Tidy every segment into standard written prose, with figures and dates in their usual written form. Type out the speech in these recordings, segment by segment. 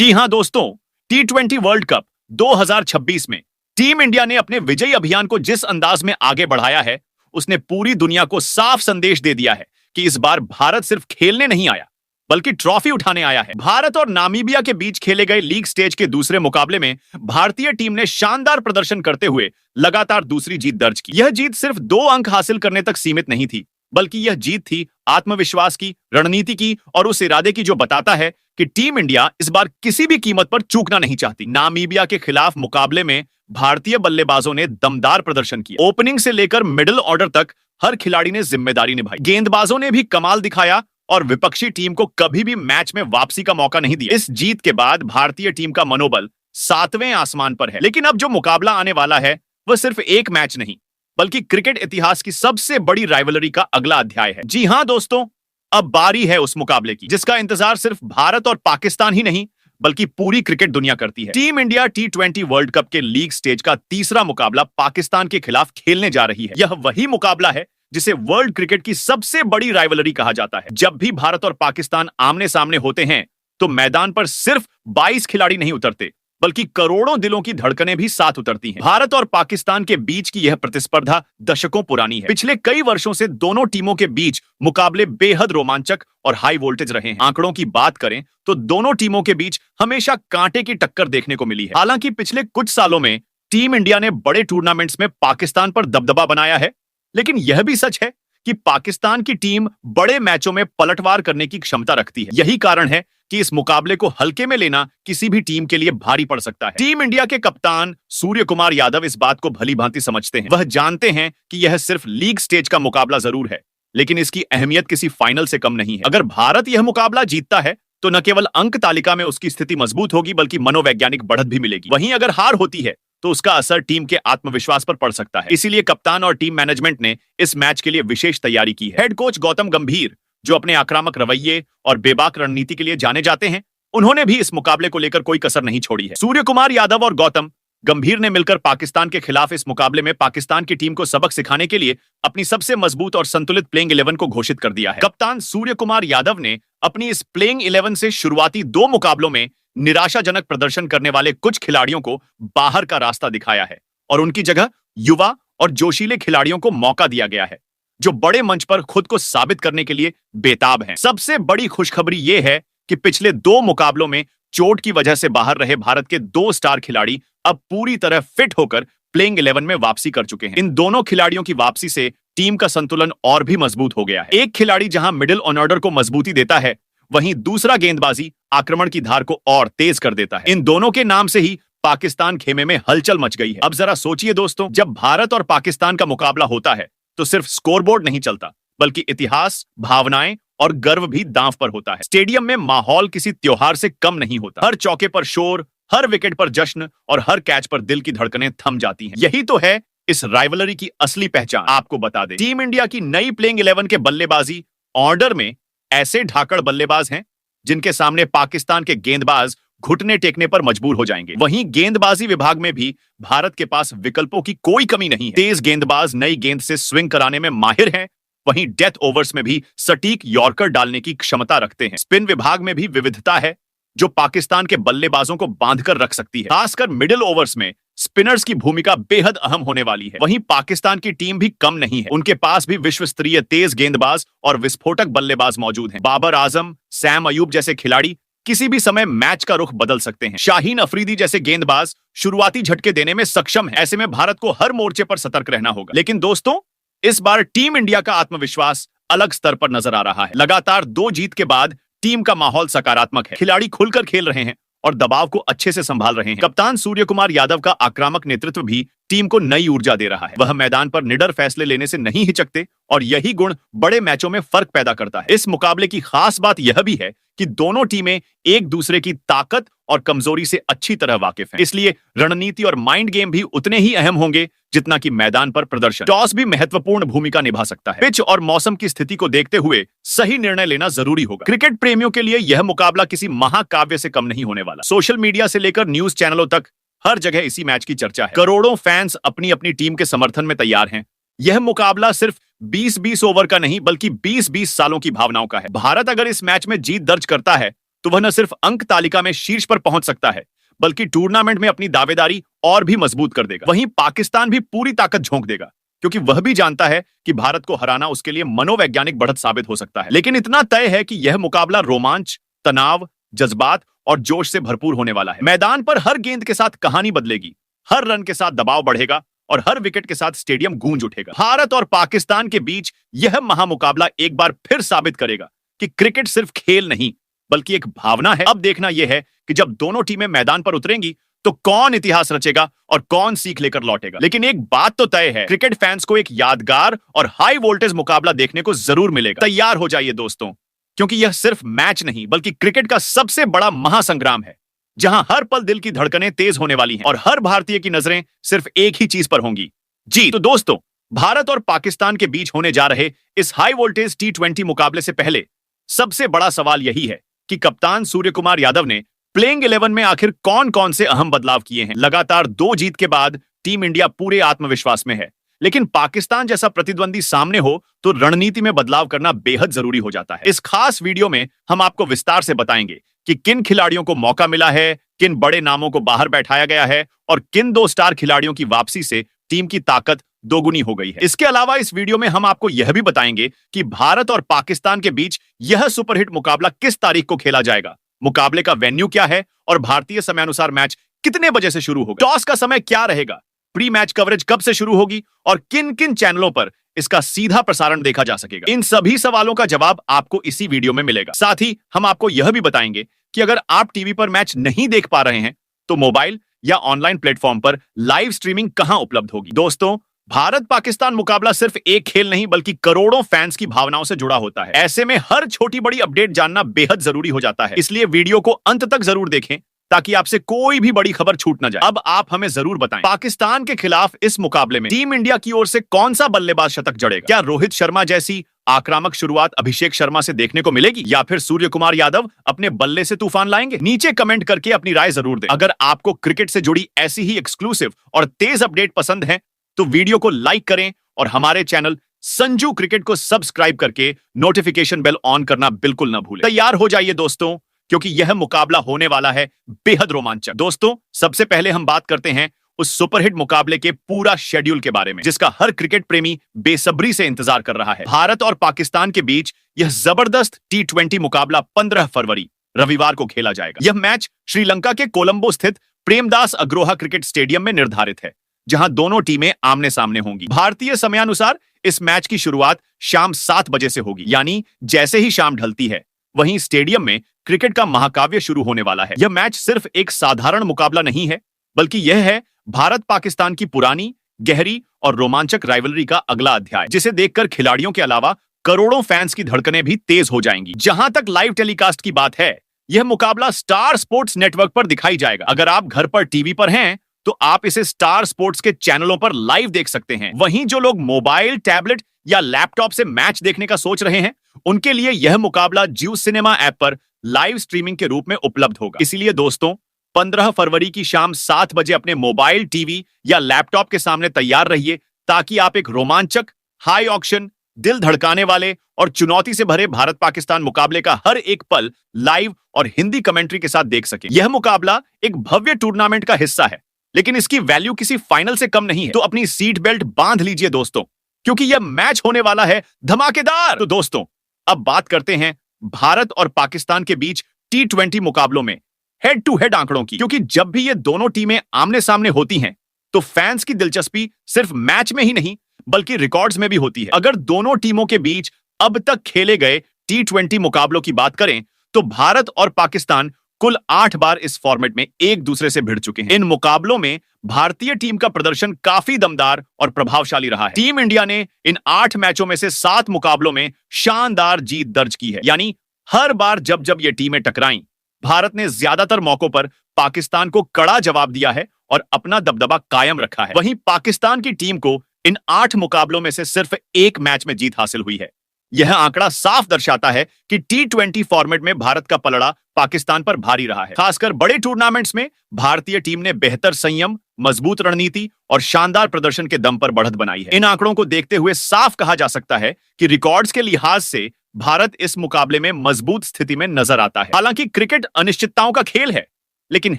जी हां दोस्तों, T20 world cup 2026 में टीम इंडिया ने अपने विजयी अभियान को जिस अंदाज में आगे बढ़ाया है, उसने पूरी दुनिया को साफ संदेश दे दिया है कि इस बार भारत सिर्फ खेलने नहीं आया, बल्कि ट्रॉफी उठाने आया है। भारत और नामीबिया के बीच खेले गए लीग स्टेज के दूसरे मुकाबले में भारतीय टीम ने शानदार प्रदर्शन करते हुए लगातार दूसरी जीत दर्ज की। यह जीत सिर्फ 2 अंक हासिल करने तक सीमित नहीं थी, बल्कि यह जीत थी आत्मविश्वास की, रणनीति की और उस इरादे की जो बताता है कि टीम इंडिया इस बार किसी भी कीमत पर चूकना नहीं चाहती। नामीबिया के खिलाफ मुकाबले में भारतीय बल्लेबाजों ने दमदार प्रदर्शन किया। ओपनिंग से लेकर मिडिल ऑर्डर तक हर खिलाड़ी ने जिम्मेदारी निभाई। गेंदबाजों ने भी कमाल दिखाया और विपक्षी टीम को कभी भी मैच में वापसी का मौका नहीं दिया। इस जीत के बाद भारतीय टीम का मनोबल 7वें आसमान पर है। लेकिन अब जो मुकाबला आने वाला है वह सिर्फ एक मैच नहीं, बल्कि क्रिकेट इतिहास की सबसे बड़ी राइवलरी का अगला अध्याय है। जी हां दोस्तों, अब बारी है उस मुकाबले की जिसका इंतजार सिर्फ भारत और पाकिस्तान ही नहीं, बल्कि पूरी क्रिकेट दुनिया करती है। Team India T20 world cup के लीग स्टेज का तीसरा मुकाबला पाकिस्तान के खिलाफ खेलने जा रही है। यह वही मुकाबला है जिसे वर्ल्ड क्रिकेट की सबसे बड़ी राइवलरी कहा जाता है। जब भी भारत और पाकिस्तान आमने सामने होते हैं तो मैदान पर सिर्फ 22 खिलाड़ी नहीं उतरते, बल्कि करोड़ों दिलों की धड़कनें भी साथ उतरती हैं। भारत और पाकिस्तान के बीच की यह प्रतिस्पर्धा दशकों पुरानी है। पिछले कई वर्षों से दोनों टीमों के बीच मुकाबले बेहद रोमांचक और हाई वोल्टेज रहे हैं। आंकड़ों की बात करें तो दोनों टीमों के बीच हमेशा कांटे की टक्कर देखने को मिली है। हालांकि पिछले कुछ सालों में टीम इंडिया ने बड़े टूर्नामेंट्स में पाकिस्तान पर दबदबा बनाया है, लेकिन यह भी सच है कि पाकिस्तान की टीम बड़े मैचों में पलटवार करने की क्षमता रखती है। यही कारण है कि इस मुकाबले को हल्के में लेना किसी भी टीम के लिए भारी पड़ सकता है। टीम इंडिया के कप्तान सूर्य कुमार यादव इस बात को भली भांति समझते हैं। वह जानते हैं कि यह सिर्फ लीग स्टेज का मुकाबला जरूर है, लेकिन इसकी अहमियत किसी फाइनल से कम नहीं है। अगर भारत यह मुकाबला जीतता है तो न केवल अंक तालिका में उसकी स्थिति मजबूत होगी, बल्कि मनोवैज्ञानिक बढ़त भी मिलेगी। वहीं अगर हार होती है तो उसका असर टीम के आत्मविश्वास पर पड़ सकता है। इसीलिए कप्तान और टीम मैनेजमेंट ने इस मैच के लिए विशेष तैयारी की है। हेड कोच गौतम गंभीर, जो अपने आक्रामक रवैये और बेबाक रणनीति के लिए जाने जाते हैं, उन्होंने भी इस मुकाबले को लेकर कोई कसर नहीं छोड़ी है। सूर्य कुमार यादव और गौतम गंभीर ने मिलकर पाकिस्तान के खिलाफ इस मुकाबले में पाकिस्तान की टीम को सबक सिखाने के लिए अपनी सबसे मजबूत और संतुलित प्लेइंग 11 को घोषित कर दिया है। कप्तान सूर्य कुमार यादव ने अपनी इस प्लेइंग 11 से शुरुआती 2 मुकाबलों में निराशाजनक प्रदर्शन करने वाले कुछ खिलाड़ियों को बाहर का रास्ता दिखाया है और उनकी जगह युवा और जोशीले खिलाड़ियों को मौका दिया गया है, जो बड़े मंच पर खुद को साबित करने के लिए बेताब हैं। सबसे बड़ी खुशखबरी यह है कि पिछले 2 मुकाबलों में चोट की वजह से बाहर रहे भारत के 2 स्टार खिलाड़ी अब पूरी तरह फिट होकर प्लेइंग 11 में वापसी कर चुके हैं। इन दोनों खिलाड़ियों की वापसी से टीम का संतुलन और भी मजबूत हो गया है। एक खिलाड़ी जहां मिडिल ऑर्डर को मजबूती देता है, वहीं दूसरा गेंदबाजी आक्रमण की धार को और तेज कर देता है। इन दोनों के नाम से ही पाकिस्तान खेमे में हलचल मच गई है। अब जरा सोचिए दोस्तों, जब भारत और पाकिस्तान का मुकाबला होता है तो सिर्फ स्कोरबोर्ड नहीं चलता, बल्कि इतिहास, भावनाएं और गर्व भी दांव पर होता है। स्टेडियम में माहौल किसी त्योहार से कम नहीं होता। हर चौके पर शोर, हर विकेट पर जश्न और हर कैच पर दिल की धड़कनें थम जाती हैं। यही तो है इस राइवलरी की असली पहचान। आपको बता दें, टीम इंडिया की नई प्लेइंग 11 के बल्लेबाजी ऑर्डर में ऐसे ढाकड़ बल्लेबाज हैं जिनके सामने पाकिस्तान के गेंदबाज घुटने टेकने पर मजबूर हो जाएंगे। वहीं गेंदबाजी विभाग में भी भारत के पास विकल्पों की कोई कमी नहीं है। तेज गेंदबाज नई गेंद से स्विंग कराने में माहिर हैं, वहीं डेथ ओवर्स में भी सटीक यॉर्कर डालने की क्षमता रखते हैं। स्पिन विभाग में भी विविधता है जो पाकिस्तान के बल्लेबाजों को बांधकर रख सकती है। खासकर मिडिल ओवर्स में स्पिनर्स की भूमिका बेहद अहम होने वाली है। वहीं पाकिस्तान की टीम भी कम नहीं है, उनके पास भी विश्व स्तरीय तेज गेंदबाज और विस्फोटक बल्लेबाज मौजूद हैं। बाबर आजम, सैम अयूब जैसे खिलाड़ी किसी भी समय मैच का रुख बदल सकते हैं। शाहीन अफरीदी जैसे गेंदबाज शुरुआती झटके देने में सक्षम है। ऐसे में भारत को हर मोर्चे पर सतर्क रहना होगा। लेकिन दोस्तों, इस बार टीम इंडिया का आत्मविश्वास अलग स्तर पर नजर आ रहा है। लगातार 2 जीत के बाद टीम का माहौल सकारात्मक है। खिलाड़ी खुलकर खेल रहे हैं और दबाव को अच्छे से संभाल रहे हैं। कप्तान सूर्य कुमार यादव का आक्रामक नेतृत्व भी टीम को नई ऊर्जा दे रहा है। वह मैदान पर निडर फैसले लेने से नहीं हिचकते और यही गुण बड़े मैचों में फर्क पैदा करता है। इस मुकाबले की खास बात यह भी है कि दोनों टीमें एक दूसरे की ताकत और कमजोरी से अच्छी तरह वाकिफ हैं। इसलिए रणनीति और माइंड गेम भी उतने ही अहम होंगे जितना कि मैदान पर प्रदर्शन। टॉस भी महत्वपूर्ण भूमिका निभा सकता है। पिच और मौसम की स्थिति को देखते हुए सही निर्णय लेना जरूरी होगा। क्रिकेट प्रेमियों के लिए यह मुकाबला किसी महाकाव्य से कम नहीं होने वाला। सोशल मीडिया से लेकर न्यूज चैनलों तक हर जगह इसी मैच की चर्चा है। करोड़ों फैंस अपनी अपनी टीम के समर्थन में तैयार हैं। यह मुकाबला सिर्फ 20-20 ओवर का नहीं, बल्कि 20-20 सालों की भावनाओं का है। भारत अगर इस मैच में जीत दर्ज करता है तो वह न सिर्फ अंक तालिका में शीर्ष पर पहुंच सकता है, बल्कि टूर्नामेंट में अपनी दावेदारी और भी मजबूत कर देगा। वहीं पाकिस्तान भी पूरी ताकत झोंक देगा, क्योंकि वह भी जानता है कि भारत को हराना उसके लिए मनोवैज्ञानिक बढ़त साबित हो सकता है। लेकिन इतना तय है कि यह मुकाबला रोमांच, तनाव, जज्बात और जोश से भरपूर होने वाला है। मैदान पर हर गेंद के साथ कहानी बदलेगी, हर रन के साथ दबाव बढ़ेगा और हर विकेट के साथ स्टेडियम गूंज उठेगा। भारत और पाकिस्तान के बीच यह महामुकाबला एक बार फिर साबित करेगा कि क्रिकेट सिर्फ खेल नहीं, बल्कि एक भावना है। अब देखना यह है कि जब दोनों टीमें मैदान पर उतरेंगी तो कौन इतिहास रचेगा और कौन सीख लेकर लौटेगा। लेकिन एक बात तो तय है, क्रिकेट फैंस को एक यादगार और हाई वोल्टेज मुकाबला देखने को जरूर मिलेगा। तैयार हो जाइए दोस्तों, क्योंकि यह सिर्फ मैच नहीं, बल्कि क्रिकेट का सबसे बड़ा महासंग्राम है, जहां हर पल दिल की धड़कनें तेज होने वाली हैं और हर भारतीय की नजरें सिर्फ एक ही चीज पर होंगी, जी। तो दोस्तों, भारत और पाकिस्तान के बीच होने जा रहे इस हाई वोल्टेज T20 मुकाबले से पहले सबसे बड़ा सवाल यही है कि कप्तान सूर्य कुमार यादव ने प्लेइंग 11 में आखिर कौन कौन से अहम बदलाव किए हैं। लगातार 2 जीत के बाद टीम इंडिया पूरे आत्मविश्वास में है, लेकिन पाकिस्तान जैसा प्रतिद्वंदी सामने हो तो रणनीति में बदलाव करना बेहद जरूरी हो जाता है। इस खास वीडियो में हम आपको विस्तार से बताएंगे कि किन खिलाड़ियों को मौका मिला है, किन बड़े नामों को बाहर बैठाया गया है और किन 2 स्टार खिलाड़ियों की वापसी से टीम की ताकत दोगुनी हो गई है। इसके अलावा इस वीडियो में हम आपको यह भी बताएंगे कि भारत और पाकिस्तान के बीच यह सुपरहिट मुकाबला किस तारीख को खेला जाएगा, मुकाबले का वेन्यू क्या है और भारतीय समयानुसार मैच कितने बजे से शुरू होगा, टॉस का समय क्या रहेगा, प्री मैच कवरेज कब से शुरू होगी और किन किन चैनलों पर इसका सीधा प्रसारण देखा जा सकेगा। इन सभी सवालों का जवाब आपको इसी वीडियो में मिलेगा। साथ ही हम आपको यह भी बताएंगे कि अगर आप टीवी पर मैच नहीं देख पा रहे हैं तो मोबाइल या ऑनलाइन प्लेटफॉर्म पर लाइव स्ट्रीमिंग कहां उपलब्ध होगी। दोस्तों, भारत पाकिस्तान मुकाबला सिर्फ एक खेल नहीं, बल्कि करोड़ों फैंस की भावनाओं से जुड़ा होता है। ऐसे में हर छोटी बड़ी अपडेट जानना बेहद जरूरी हो जाता है, इसलिए वीडियो को अंत तक जरूर देखें ताकि आपसे कोई भी बड़ी खबर छूट ना जाए। अब आप हमें जरूर बताएं, पाकिस्तान के खिलाफ इस मुकाबले में टीम इंडिया की ओर से कौन सा बल्लेबाज शतक जड़ेगा? क्या रोहित शर्मा जैसी आक्रामक शुरुआत अभिषेक शर्मा से देखने को मिलेगी या फिर सूर्य कुमार यादव अपने बल्ले से तूफान लाएंगे? नीचे कमेंट करके अपनी राय जरूर दें। अगर आपको क्रिकेट से जुड़ी ऐसी ही एक्सक्लूसिव और तेज अपडेट पसंद है तो वीडियो को लाइक करें और हमारे चैनल संजू क्रिकेट को सब्सक्राइब करके नोटिफिकेशन बेल ऑन करना बिल्कुल ना भूलें। तैयार हो जाइए दोस्तों, क्योंकि यह मुकाबला होने वाला है बेहद रोमांचक। दोस्तों, सबसे पहले हम बात करते हैं उस सुपरहिट मुकाबले के पूरा शेड्यूल के बारे में, जिसका हर क्रिकेट प्रेमी बेसब्री से इंतजार कर रहा है। भारत और पाकिस्तान के बीच यह जबरदस्त T20 मुकाबला 15 फरवरी रविवार को खेला जाएगा। यह मैच श्रीलंका के कोलंबो स्थित प्रेमदास अग्रोहा क्रिकेट स्टेडियम में निर्धारित है, जहां दोनों टीमें आमने सामने होंगी। भारतीय समयानुसार इस मैच की शुरुआत शाम 7 बजे से होगी, यानी जैसे ही शाम ढलती है वहीं स्टेडियम में क्रिकेट का महाकाव्य शुरू होने वाला है। यह मैच सिर्फ एक साधारण मुकाबला नहीं है, बल्कि यह है भारत पाकिस्तान की पुरानी, गहरी और रोमांचक राइवलरी का अगला अध्याय, जिसे देखकर खिलाड़ियों के अलावा करोड़ों फैंस की धड़कनें भी तेज हो जाएंगी। जहां तक लाइव टेलीकास्ट की बात है, यह मुकाबला स्टार स्पोर्ट्स नेटवर्क पर दिखाई जाएगा। अगर आप घर पर टीवी पर हैं तो आप इसे स्टार स्पोर्ट्स के चैनलों पर लाइव देख सकते हैं। वहीं जो लोग मोबाइल, टैबलेट या लैपटॉप से मैच देखने का सोच रहे हैं, उनके लिए यह मुकाबला जियो सिनेमा ऐप पर लाइव स्ट्रीमिंग के रूप में उपलब्ध होगा। इसीलिए दोस्तों, 15 फरवरी की शाम 7 बजे अपने मोबाइल, टीवी या लैपटॉप के सामने तैयार रहिए, ताकि आप एक रोमांचक, हाई ऑक्शन, दिल धड़काने वाले और चुनौती से भरे भारत पाकिस्तान मुकाबले का हर एक पल लाइव और हिंदी कमेंट्री के साथ देख सकें। यह मुकाबला एक भव्य टूर्नामेंट का हिस्सा है, लेकिन इसकी वैल्यू किसी फाइनल से कम नहीं है। तो अपनी सीट बेल्ट बांध लीजिए दोस्तों, क्योंकि यह मैच होने वाला है धमाकेदार। तो दोस्तों, अब बात करते हैं भारत और पाकिस्तान के बीच T20 मुकाबलों में हेड टू हेड आंकड़ों की, क्योंकि जब भी ये दोनों टीमें आमने सामने होती हैं तो फैंस की दिलचस्पी सिर्फ मैच में ही नहीं, बल्कि रिकॉर्ड्स में भी होती है। अगर दोनों टीमों के बीच अब तक खेले गए T20 मुकाबलों की बात करें तो भारत और पाकिस्तान कुल 8 बार इस फॉर्मेट में एक दूसरे से भिड़ चुके हैं। इन मुकाबलों में भारतीय टीम का प्रदर्शन काफी दमदार और प्रभावशाली रहा है। टीम इंडिया ने इन 8 मैचों में से 7 मुकाबलों में शानदार जीत दर्ज की है, यानी हर बार जब जब ये टीमें टकराईं, भारत ने ज्यादातर मौकों पर पाकिस्तान को कड़ा जवाब दिया है और अपना दबदबा कायम रखा है। वहीं पाकिस्तान की टीम को इन 8 मुकाबलों में से सिर्फ एक मैच में जीत हासिल हुई है। यह आंकड़ा साफ दर्शाता है कि T20 फॉर्मेट में भारत का पलड़ा पाकिस्तान पर भारी रहा है। खासकर बड़े टूर्नामेंट्स में भारतीय टीम ने बेहतर संयम, मजबूत रणनीति और शानदार प्रदर्शन के दम पर बढ़त बनाई है। इन आंकड़ों को देखते हुए साफ कहा जा सकता है कि रिकॉर्ड्स के लिहाज से भारत इस मुकाबले में मजबूत स्थिति में नजर आता है। हालांकि क्रिकेट अनिश्चितताओं का खेल है, लेकिन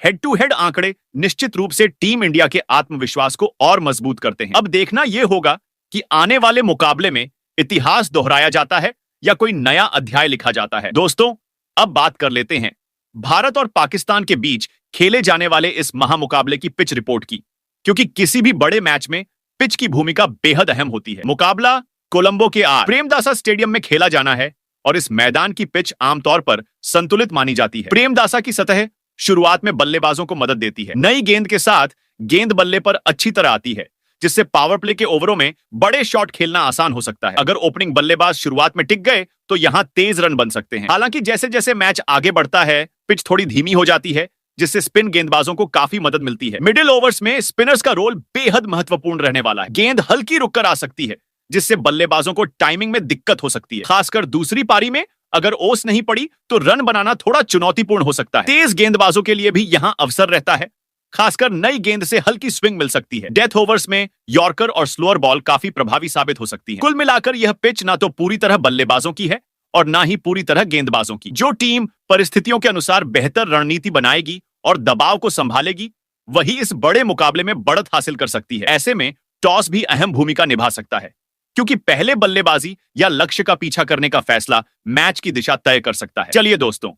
हेड टू हेड आंकड़े निश्चित रूप से टीम इंडिया के आत्मविश्वास को और मजबूत करते हैं। अब देखना यह होगा कि आने वाले मुकाबले में इतिहास दोहराया जाता है या कोई नया अध्याय लिखा जाता है। दोस्तों, अब बात कर लेते हैं भारत और पाकिस्तान के बीच खेले जाने वाले इस महामुकाबले की पिच रिपोर्ट की, क्योंकि किसी भी बड़े मैच में पिच की भूमिका बेहद अहम होती है। मुकाबला कोलंबो के प्रेमदासा स्टेडियम में खेला जाना है और इस मैदान की पिच आमतौर पर संतुलित मानी जाती है। प्रेमदासा की सतह शुरुआत में बल्लेबाजों को मदद देती है। नई गेंद के साथ गेंद बल्ले पर अच्छी तरह आती है, जिससे पावर प्ले के ओवरों में बड़े शॉट खेलना आसान हो सकता है। अगर ओपनिंग बल्लेबाज शुरुआत में टिक गए तो यहां तेज रन बन सकते हैं। हालांकि जैसे जैसे मैच आगे बढ़ता है, पिच थोड़ी धीमी हो जाती है, जिससे स्पिन गेंदबाजों को काफी मदद मिलती है। मिडिल ओवर्स में स्पिनर्स का रोल बेहद महत्वपूर्ण रहने वाला है। गेंद हल्की रुककर आ सकती है, जिससे बल्लेबाजों को टाइमिंग में दिक्कत हो सकती है। खासकर दूसरी पारी में अगर ओस नहीं पड़ी तो रन बनाना थोड़ा चुनौतीपूर्ण हो सकता है। तेज गेंदबाजों के लिए भी यहां अवसर रहता है, खासकर नई गेंद से हल्की स्विंग मिल सकती है। डेथ ओवर्स में यॉर्कर और स्लोअर बॉल काफी प्रभावी साबित हो सकती है। कुल मिलाकर यह पिच ना तो पूरी तरह बल्लेबाजों की है और ना ही पूरी तरह गेंदबाजों की। जो टीम परिस्थितियों के अनुसार बेहतर रणनीति बनाएगी और दबाव को संभालेगी, वही इस बड़े मुकाबले में बढ़त हासिल कर सकती है। ऐसे में टॉस भी अहम भूमिका निभा सकता है, क्योंकि पहले बल्लेबाजी या लक्ष्य का पीछा करने का फैसला मैच की दिशा तय कर सकता है। चलिए दोस्तों,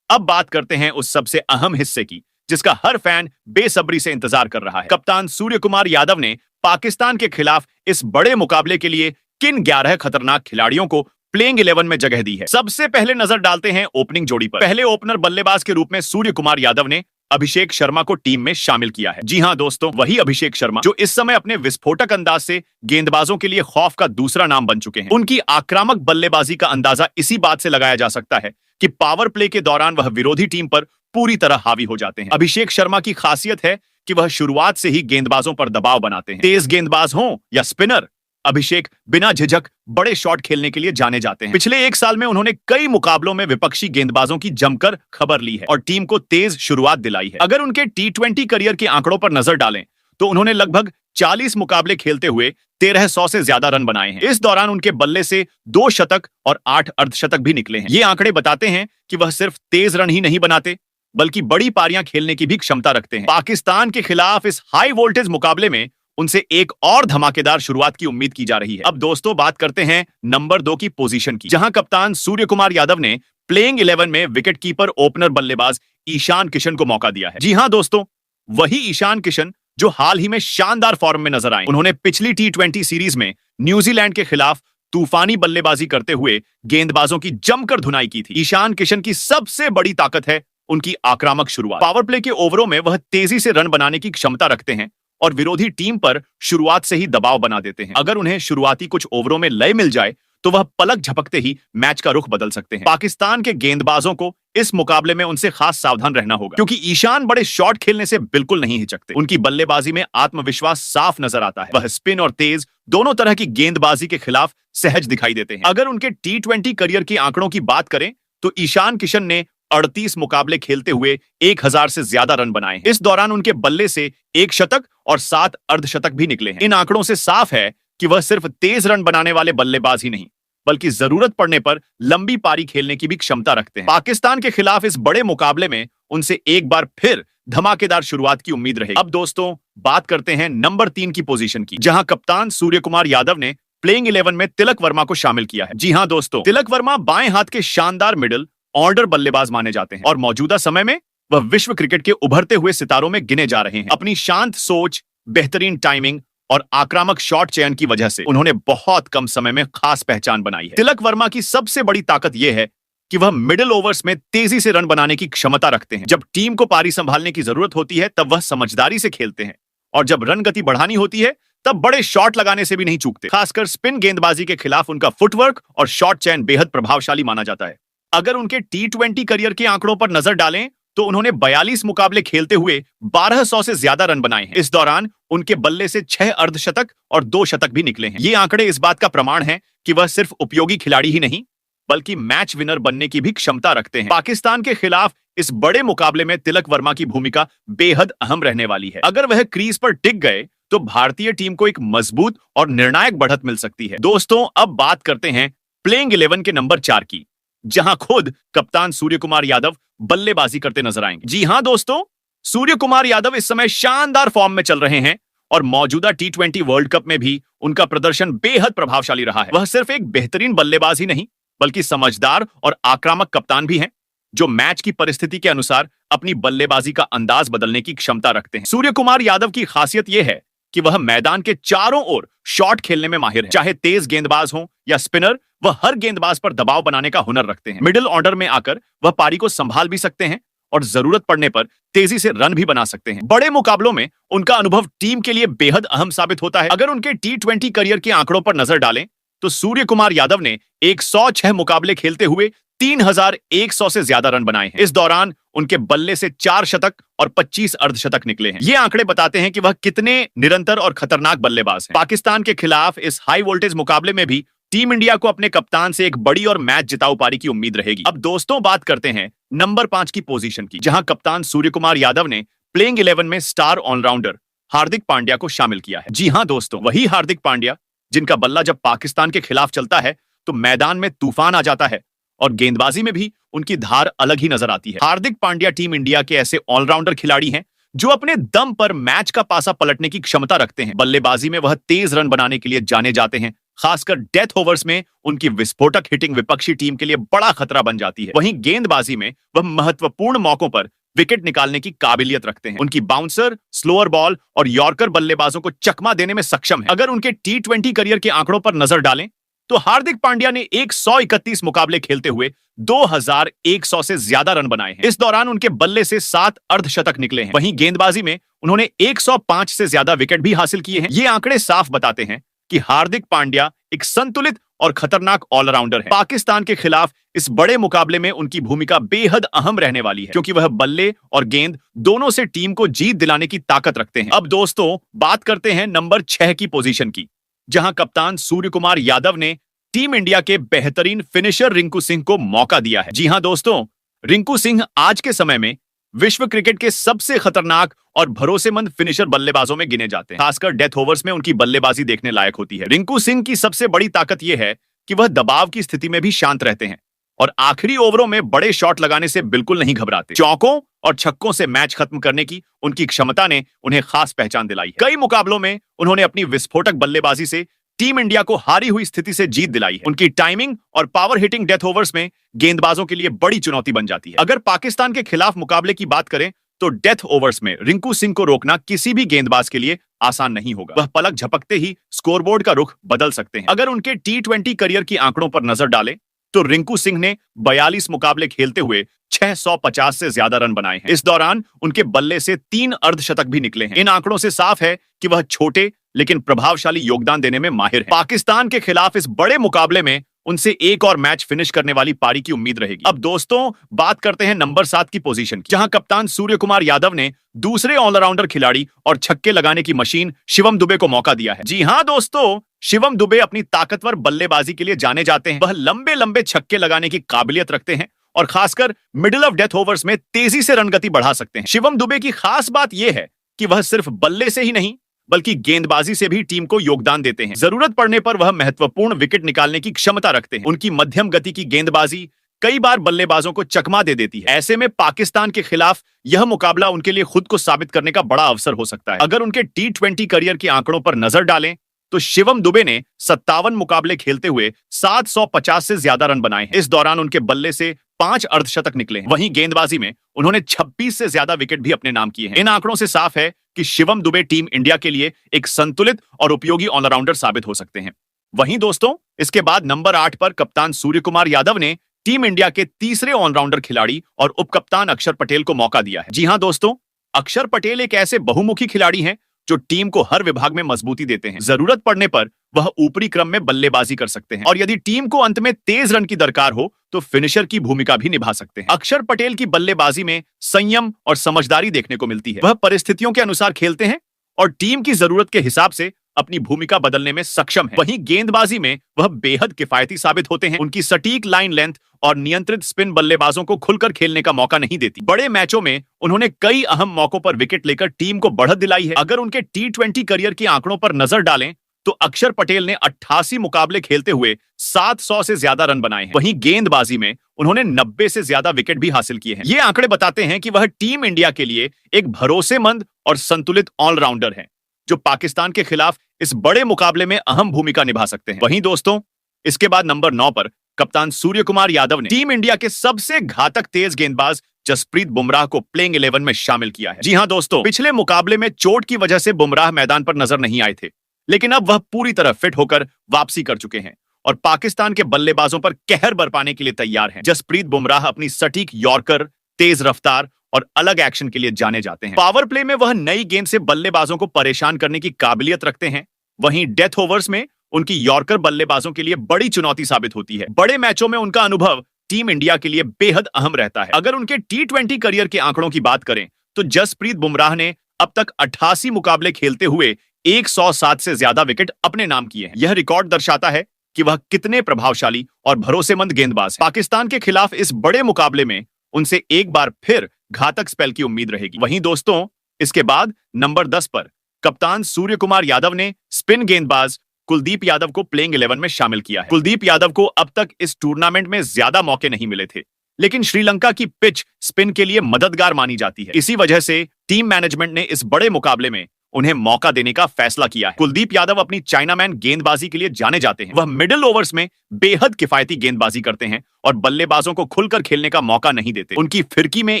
अब बात करते हैं उस सबसे अहम हिस्से की, जिसका हर फैन बेसब्री से इंतजार कर रहा है। कप्तान सूर्य कुमार यादव ने पाकिस्तान के खिलाफ इस बड़े मुकाबले के लिए किन 11 खतरनाक खिलाड़ियों को प्लेइंग 11 में जगह दी है। सबसे पहले नजर डालते हैं ओपनिंग जोड़ी पर। पहले ओपनर बल्लेबाज के रूप में सूर्य कुमार यादव ने अभिषेक शर्मा को टीम में शामिल किया है। जी हां दोस्तों, वही अभिषेक शर्मा जो इस समय अपने विस्फोटक अंदाज से गेंदबाजों के लिए खौफ का दूसरा नाम बन चुके हैं। उनकी आक्रामक बल्लेबाजी का अंदाजा इसी बात से लगाया जा सकता है कि पावर प्ले के दौरान वह विरोधी टीम पर पूरी तरह हावी हो जाते हैं। अभिषेक शर्मा की खासियत है कि वह शुरुआत से ही गेंदबाजों पर दबाव बनाते हैं। तेज गेंदबाज हों या स्पिनर, अभिषेक बिना झिझक बड़े शॉट खेलने के लिए जाने जाते हैं। पिछले एक साल में उन्होंने कई मुकाबलों में विपक्षी गेंदबाजों की जमकर खबर ली है और टीम को तेज शुरुआत दिलाई है। अगर उनके T20 करियर के आंकड़ों पर नजर डालें तो उन्होंने लगभग 40 मुकाबले खेलते हुए 1300 से ज्यादा रन बनाए हैं। इस दौरान उनके बल्ले से 2 शतक और 8 अर्धशतक भी निकले हैं। ये आंकड़े बताते हैं कि वह सिर्फ तेज रन ही नहीं बनाते, बल्कि बड़ी पारियां खेलने की भी क्षमता रखते हैं। पाकिस्तान के खिलाफ इस हाई वोल्टेज मुकाबले में उनसे एक और धमाकेदार शुरुआत की उम्मीद की जा रही है। अब दोस्तों, बात करते हैं नंबर 2 की पोजीशन की, जहां कप्तान सूर्य कुमार यादव ने प्लेइंग 11 में विकेट कीपर ओपनर बल्लेबाज ईशान किशन को मौका दिया है। जी हां दोस्तों, वही ईशान किशन जो हाल ही में शानदार फॉर्म में नजर आए। उन्होंने पिछली T20 सीरीज में न्यूजीलैंड के खिलाफ तूफानी बल्लेबाजी करते हुए गेंदबाजों की जमकर धुनाई की थी। ईशान किशन की सबसे बड़ी ताकत है उनकी आक्रामक शुरुआत। पावर प्ले के ओवरों में वह तेजी से रन बनाने की क्षमता रखते हैं और विरोधी टीम पर शुरुआत से ही दबाव बना देते हैं। अगर उन्हें शुरुआती कुछ ओवरों में लय मिल जाए तो वह पलक झपकते ही मैच का रुख बदल सकते हैं। पाकिस्तान के गेंदबाजों को इस मुकाबले में उनसे खास सावधान रहना होगा, क्योंकि ईशान बड़े शॉट खेलने से बिल्कुल नहीं हिचकते। उनकी बल्लेबाजी में आत्मविश्वास साफ नजर आता है। वह स्पिन और तेज दोनों तरह की गेंदबाजी के खिलाफ सहज दिखाई देते हैं। अगर उनके T20 करियर के आंकड़ों की बात करें तो ईशान किशन ने 38 मुकाबले खेलते हुए 1000 से ज्यादा रन बनाए हैं। इस दौरान उनके बल्ले से 1 शतक और 7 अर्धशतक भी निकले हैं। इन आंकड़ों से साफ है कि वह सिर्फ तेज रन बनाने वाले बल्लेबाज ही नहीं, बल्कि जरूरत पड़ने पर लंबी पारी खेलने की भी क्षमता रखते हैं। पाकिस्तान के खिलाफ इस बड़े मुकाबले में उनसे एक बार फिर धमाकेदार शुरुआत की उम्मीद रहेगी। अब दोस्तों, बात करते हैं नंबर 3 की पोजीशन की, जहां कप्तान सूर्य कुमार यादव ने प्लेइंग 11 में तिलक वर्मा को शामिल किया है। जी हां दोस्तों, तिलक वर्मा बाएं हाथ के शानदार मिडिल ऑर्डर बल्लेबाज माने जाते हैं और मौजूदा समय में वह विश्व क्रिकेट के उभरते हुए सितारों में गिने जा रहे हैं। अपनी शांत सोच, बेहतरीन टाइमिंग और आक्रामक शॉट चयन की वजह से उन्होंने बहुत कम समय में खास पहचान बनाई है। तिलक वर्मा की सबसे बड़ी ताकत यह है कि वह मिडिल ओवर्स में तेजी से रन बनाने की क्षमता रखते हैं। जब टीम को पारी संभालने की जरूरत होती है तब वह समझदारी से खेलते हैं, और जब रन गति बढ़ानी होती है तब बड़े शॉट लगाने से भी नहीं चूकते। खासकर स्पिन गेंदबाजी के खिलाफ उनका फुटवर्क और शॉट चयन बेहद प्रभावशाली माना जाता है। अगर उनके T20 करियर के आंकड़ों पर नजर डालें तो उन्होंने 42 मुकाबले खेलते हुए 1200 से ज्यादा रन बनाए हैं। इस दौरान उनके बल्ले से 6 अर्धशतक और 2 शतक भी निकले हैं। ये आंकड़े इस बात का प्रमाण है कि वह सिर्फ उपयोगी खिलाड़ी ही नहीं, बल्कि मैच विनर बनने की भी क्षमता रखते हैं। पाकिस्तान के खिलाफ इस बड़े मुकाबले में तिलक वर्मा की भूमिका बेहद अहम रहने वाली है। अगर वह क्रीज पर टिक गए तो भारतीय टीम को एक मजबूत और निर्णायक बढ़त मिल सकती है। दोस्तों, अब बात करते हैं प्लेइंग 11 के नंबर 4 की, जहां खुद कप्तान सूर्य कुमार यादव बल्लेबाजी करते नजर आएंगे। जी हां दोस्तों, सूर्य कुमार यादव इस समय शानदार फॉर्म में चल रहे हैं और मौजूदा टी20 वर्ल्ड कप में भी उनका प्रदर्शन बेहद प्रभावशाली रहा है। वह सिर्फ एक बेहतरीन बल्लेबाज ही नहीं, बल्कि समझदार और आक्रामक कप्तान भी हैं, जो मैच की परिस्थिति के अनुसार अपनी बल्लेबाजी का अंदाज बदलने की क्षमता रखते हैं। सूर्य कुमार यादव की खासियत यह है कि वह मैदान के चारों ओर शॉट खेलने में माहिर है। चाहे तेज गेंदबाज हो या स्पिनर, वह हर गेंदबाज पर दबाव बनाने का हुनर रखते हैं। मिडिल ऑर्डर में आकर वह पारी को संभाल भी सकते हैं और जरूरत पड़ने पर तेजी से रन भी बना सकते हैं। बड़े मुकाबलों में उनका अनुभव टीम के लिए बेहद अहम साबित होता है। अगर उनके टी20 करियर के आंकड़ों पर नजर डालें तो सूर्य कुमार यादव ने 106 मुकाबले खेलते हुए 3100 से ज्यादा रन बनाए हैं। इस दौरान उनके बल्ले से 4 शतक और 25 अर्धशतक निकले हैं। ये आंकड़े बताते हैं कि वह कितने निरंतर और खतरनाक बल्लेबाज हैं। पाकिस्तान के खिलाफ इस हाई वोल्टेज मुकाबले में भी टीम इंडिया को अपने कप्तान से एक बड़ी और मैच जिताऊ पारी की उम्मीद रहेगी। अब दोस्तों बात करते हैं नंबर 5 की पोजीशन की, जहां कप्तान सूर्य कुमार यादव ने प्लेइंग 11 में स्टार ऑलराउंडर हार्दिक पांड्या को शामिल किया है। जी हां दोस्तों, वही हार्दिक पांड्या जिनका बल्ला जब पाकिस्तान के खिलाफ चलता है तो मैदान में तूफान आ जाता है और गेंदबाजी में भी उनकी धार अलग ही नजर आती है। हार्दिक पांड्या टीम इंडिया के ऐसे ऑलराउंडर खिलाड़ी हैं जो अपने दम पर मैच का पासा पलटने की क्षमता रखते हैं। बल्लेबाजी में वह तेज रन बनाने के लिए जाने जाते हैं। खासकर डेथ ओवर्स में उनकी विस्फोटक हिटिंग विपक्षी टीम के लिए बड़ा खतरा बन जाती है। वहीं गेंदबाजी में वह महत्वपूर्ण मौकों पर विकेट निकालने की काबिलियत रखते हैं। उनकी बाउंसर, स्लोअर बॉल और यॉर्कर बल्लेबाजों को चकमा देने में सक्षम है। अगर उनके टी20 करियर के आंकड़ों पर नजर डालें तो हार्दिक पांड्या ने 131 मुकाबले खेलते हुए 2100 से ज्यादा रन बनाए हैं। इस दौरान उनके बल्ले से 7 अर्धशतक निकले हैं। वहीं गेंदबाजी में उन्होंने 105 से ज्यादा विकेट भी हासिल किए हैं। ये आंकड़े साफ बताते हैं कि हार्दिक पांड्या एक संतुलित और खतरनाक ऑलराउंडर है। पाकिस्तान के खिलाफ इस बड़े मुकाबले में उनकी भूमिका बेहद अहम रहने वाली है, क्योंकि वह बल्ले और गेंद दोनों से टीम को जीत दिलाने की ताकत रखते हैं। अब दोस्तों बात करते हैं नंबर 6 की पोजीशन की, जहां कप्तान सूर्य कुमार यादव ने टीम इंडिया के बेहतरीन फिनिशर रिंकू सिंह को मौका दिया है। जी हां दोस्तों, रिंकू सिंह आज के समय में विश्व क्रिकेट के सबसे खतरनाक और भरोसेमंद फिनिशर बल्लेबाजों में गिने जाते हैं। खासकर डेथ ओवर्स में उनकी बल्लेबाजी देखने लायक होती है। रिंकू सिंह की सबसे बड़ी ताकत यह है कि वह दबाव की स्थिति में भी शांत रहते हैं और आखिरी ओवरों में बड़े शॉट लगाने से बिल्कुल नहीं घबराते। चौकों और छक्कों से मैच खत्म करने की उनकी क्षमता ने उन्हें खास पहचान दिलाई है। कई मुकाबलों में उन्होंने अपनी विस्फोटक बल्लेबाजी से टीम इंडिया को हारी हुई स्थिति से जीत दिलाई है। उनकी टाइमिंग और पावर हिटिंग डेथ ओवर्स में गेंदबाजों के लिए बड़ी चुनौती बन जाती है। अगर पाकिस्तान के खिलाफ मुकाबले की बात करें तो डेथ ओवर्स में रिंकू सिंह को रोकना किसी भी गेंदबाज के लिए आसान नहीं होगा। वह पलक झपकते ही स्कोरबोर्ड का रुख बदल सकते हैं। अगर उनके टी20 करियर के आंकड़ों पर नजर डालें तो रिंकू सिंह ने 42 मुकाबले खेलते हुए 650 से ज्यादा रन बनाए हैं। इस दौरान उनके बल्ले से 3 अर्धशतक भी निकले हैं। इन आंकड़ों से साफ है कि वह छोटे लेकिन प्रभावशाली योगदान देने में माहिर है। पाकिस्तान के खिलाफ इस बड़े मुकाबले में उनसे एक और मैच फिनिश करने वाली पारी की उम्मीद रहेगी। अब दोस्तों बात करते हैं नंबर 7 की पोजीशन की, जहां कप्तान सूर्य कुमार यादव ने दूसरे ऑलराउंडर खिलाड़ी और छक्के लगाने की मशीन शिवम दुबे को मौका दिया है। जी हां दोस्तों, शिवम दुबे अपनी ताकतवर बल्लेबाजी के लिए जाने जाते हैं। वह लंबे लंबे छक्के लगाने की काबिलियत रखते हैं और खासकर मिडिल ऑफ डेथ ओवर्स में तेजी से रन गति बढ़ा सकते हैं। शिवम दुबे की खास बात यह है कि वह सिर्फ बल्ले से ही नहीं बल्कि गेंदबाजी से भी टीम को योगदान देते हैं। जरूरत पड़ने पर वह महत्वपूर्ण विकेट निकालने की क्षमता रखते हैं। उनकी मध्यम गति की गेंदबाजी कई बार बल्लेबाजों को चकमा दे देती है। ऐसे में पाकिस्तान के खिलाफ यह मुकाबला उनके लिए खुद को साबित करने का बड़ा अवसर हो सकता है। अगर उनके टी20 करियर के आंकड़ों पर नजर डालें तो शिवम दुबे ने 57 मुकाबले खेलते हुए 750 से ज्यादा रन बनाए हैं। इस दौरान उनके बल्ले से 5 अर्धशतक निकले हैं। वहीं गेंदबाजी में उन्होंने 26 से ज्यादा विकेट भी अपने नाम किए हैं। इन आंकड़ों से साफ है कि शिवम दुबे टीम इंडिया के लिए एक संतुलित और उपयोगी ऑलराउंडर साबित हो सकते हैं। वहीं दोस्तों इसके बाद नंबर 8 पर कप्तान सूर्य कुमार यादव ने टीम इंडिया के तीसरे ऑलराउंडर खिलाड़ी और उपकप्तान अक्षर पटेल को मौका दिया है। जी हां दोस्तों, अक्षर पटेल एक ऐसे बहुमुखी खिलाड़ी हैं जो टीम को हर विभाग में मजबूती देते हैं। जरूरत पड़ने पर वह ऊपरी क्रम में बल्लेबाजी कर सकते हैं और यदि टीम को अंत में तेज रन की दरकार हो तो फिनिशर की भूमिका भी निभा सकते हैं। अक्षर पटेल की बल्लेबाजी में संयम और समझदारी देखने को मिलती है। वह परिस्थितियों के अनुसार खेलते हैं और टीम की जरूरत के हिसाब से अपनी भूमिका बदलने में सक्षम है। वहीं गेंदबाजी में वह बेहद किफायती साबित होते हैं। उनकी सटीक लाइन लेंथ और नियंत्रित स्पिन बल्लेबाजों को खुलकर खेलने का मौका नहीं देती। बड़े मैचों में उन्होंने कई अहम मौकों पर विकेट लेकर टीम को बढ़त दिलाई है। अगर उनके टी20 करियर के आंकड़ों पर नजर डालें तो अक्षर पटेल ने 88 मुकाबले खेलते हुए 700 से ज्यादा रन बनाए हैं। वहीं गेंदबाजी में उन्होंने 90 से ज्यादा विकेट भी हासिल किए हैं। ये आंकड़े बताते हैं कि वह टीम इंडिया के लिए एक भरोसेमंद और संतुलित ऑलराउंडर हैं, जो पाकिस्तान के खिलाफ इस बड़े मुकाबले में अहम भूमिका निभा सकते हैं। वहीं दोस्तों, इसके बाद नंबर 9 पर कप्तान सूर्य कुमार यादव ने टीम इंडिया के सबसे घातक तेज गेंदबाज जसप्रीत बुमराह को प्लेइंग 11 में शामिल किया है। जी हां दोस्तों, पिछले मुकाबले में चोट की वजह से बुमराह मैदान पर नजर नहीं आए थे, लेकिन अब वह पूरी तरह फिट होकर वापसी कर चुके हैं और पाकिस्तान के बल्लेबाजों पर कहर बरपाने के लिए तैयार हैं। जसप्रीत बुमराह अपनी सटीक यॉर्कर, तेज रफ्तार और अलग एक्शन के लिए जाने जाते हैं। पावर प्ले में वह नई गेंद से बल्लेबाजों को परेशान करने की काबिलियत रखते हैं। वहीं डेथ ओवर्स में उनकी यॉर्कर बल्लेबाजों के लिए बड़ी चुनौती साबित होती है। बड़े मैचों में उनका अनुभव टीम इंडिया के लिए बेहद अहम रहता है। अगर उनके T20 करियर के आंकड़ों की बात करें तो जसप्रीत बुमराह ने अब तक 88 मुकाबले खेलते हुए 107 से ज्यादा विकेट अपने नाम किए हैं। यह रिकॉर्ड दर्शाता है कि वह कितने प्रभावशाली और भरोसेमंद गेंदबाज हैं। पाकिस्तान के खिलाफ इस बड़े मुकाबले में उनसे एक बार फिर घातक स्पेल की उम्मीद रहेगी। वहीं दोस्तों, इसके बाद नंबर 10 पर कप्तान सूर्य कुमार यादव ने स्पिन गेंदबाज कुलदीप यादव को प्लेइंग 11 में शामिल किया है। कुलदीप यादव को अब तक इस टूर्नामेंट में ज्यादा मौके नहीं मिले थे, लेकिन श्रीलंका की पिच स्पिन के लिए मददगार मानी जाती है। इसी वजह से टीम मैनेजमेंट ने इस बड़े मुकाबले में उन्हें मौका देने का फैसला किया है। कुलदीप यादव अपनी चाइनामैन गेंदबाजी के लिए जाने जाते हैं। वह मिडिल ओवर्स में बेहद किफायती गेंदबाजी करते हैं और बल्लेबाजों को खुलकर खेलने का मौका नहीं देते। उनकी फिरकी में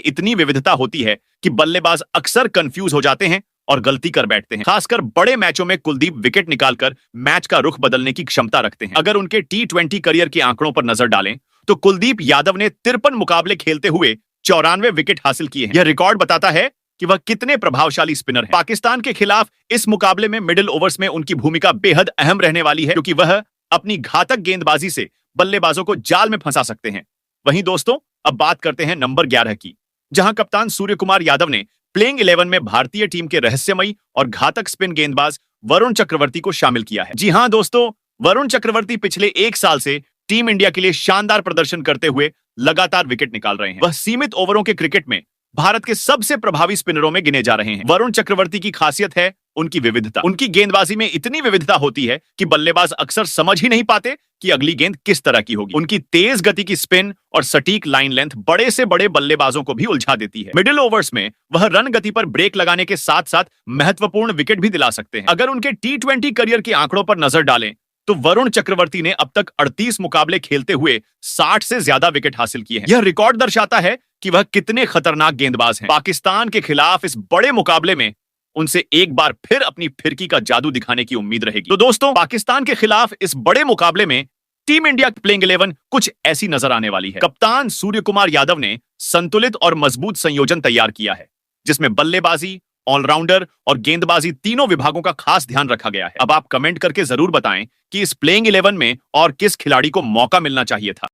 इतनी विविधता होती है कि बल्लेबाज अक्सर कंफ्यूज हो जाते हैं और गलती कर बैठते हैं। खासकर बड़े मैचों में कुलदीप विकेट निकालकर मैच का रुख बदलने की क्षमता रखते हैं। अगर उनके T20 करियर के आंकड़ों पर नजर डालें तो कुलदीप यादव ने 53 मुकाबले खेलते हुए 94 विकेट हासिल किए हैं। यह रिकॉर्ड बताता है कि वह कितने प्रभावशाली स्पिनर हैं। पाकिस्तान के खिलाफ इस मुकाबले में मिडिल ओवर्स में उनकी भूमिका बेहद अहम रहने वाली है, क्योंकि वह अपनी घातक गेंदबाजी से बल्लेबाजों को जाल में फंसा सकते हैं। वहीं दोस्तों, अब बात करते हैं नंबर 11 की, जहां कप्तान सूर्य कुमार यादव ने प्लेइंग 11 में भारतीय टीम के रहस्यमयी और घातक स्पिन गेंदबाज वरुण चक्रवर्ती को शामिल किया है। जी हां दोस्तों, वरुण चक्रवर्ती पिछले 1 साल से टीम इंडिया के लिए शानदार प्रदर्शन करते हुए लगातार विकेट निकाल रहे हैं। वह सीमित ओवरों के क्रिकेट में भारत के सबसे प्रभावी स्पिनरों में गिने जा रहे हैं। वरुण चक्रवर्ती की खासियत है उनकी विविधता। उनकी गेंदबाजी में इतनी विविधता होती है कि बल्लेबाज अक्सर समझ ही नहीं पाते कि अगली गेंद किस तरह की होगी। उनकी तेज गति की स्पिन और सटीक लाइन लेंथ बड़े से बड़े बल्लेबाजों को भी उलझा देती है। मिडिल ओवर्स में वह रन गति पर ब्रेक लगाने के साथ साथ महत्वपूर्ण विकेट भी दिला सकते हैं। अगर उनके T20 करियर के आंकड़ों पर नजर डालें तो वरुण चक्रवर्ती ने अब तक 38 मुकाबले खेलते हुए 60 से ज्यादा विकेट हासिल किए हैं। यह रिकॉर्ड दर्शाता है कि वह कितने खतरनाक गेंदबाज हैं। पाकिस्तान के खिलाफ इस बड़े मुकाबले में उनसे एक बार फिर अपनी फिरकी का जादू दिखाने की उम्मीद रहेगी। तो दोस्तों, पाकिस्तान के खिलाफ इस बड़े मुकाबले में टीम इंडिया प्लेइंग 11 कुछ ऐसी नजर आने वाली है। कप्तान सूर्य कुमार यादव ने संतुलित और मजबूत संयोजन तैयार किया है, जिसमें बल्लेबाजी, ऑलराउंडर और गेंदबाजी तीनों विभागों का खास ध्यान रखा गया है। अब आप कमेंट करके जरूर बताएं कि इस प्लेइंग 11 में और किस खिलाड़ी को मौका मिलना चाहिए था।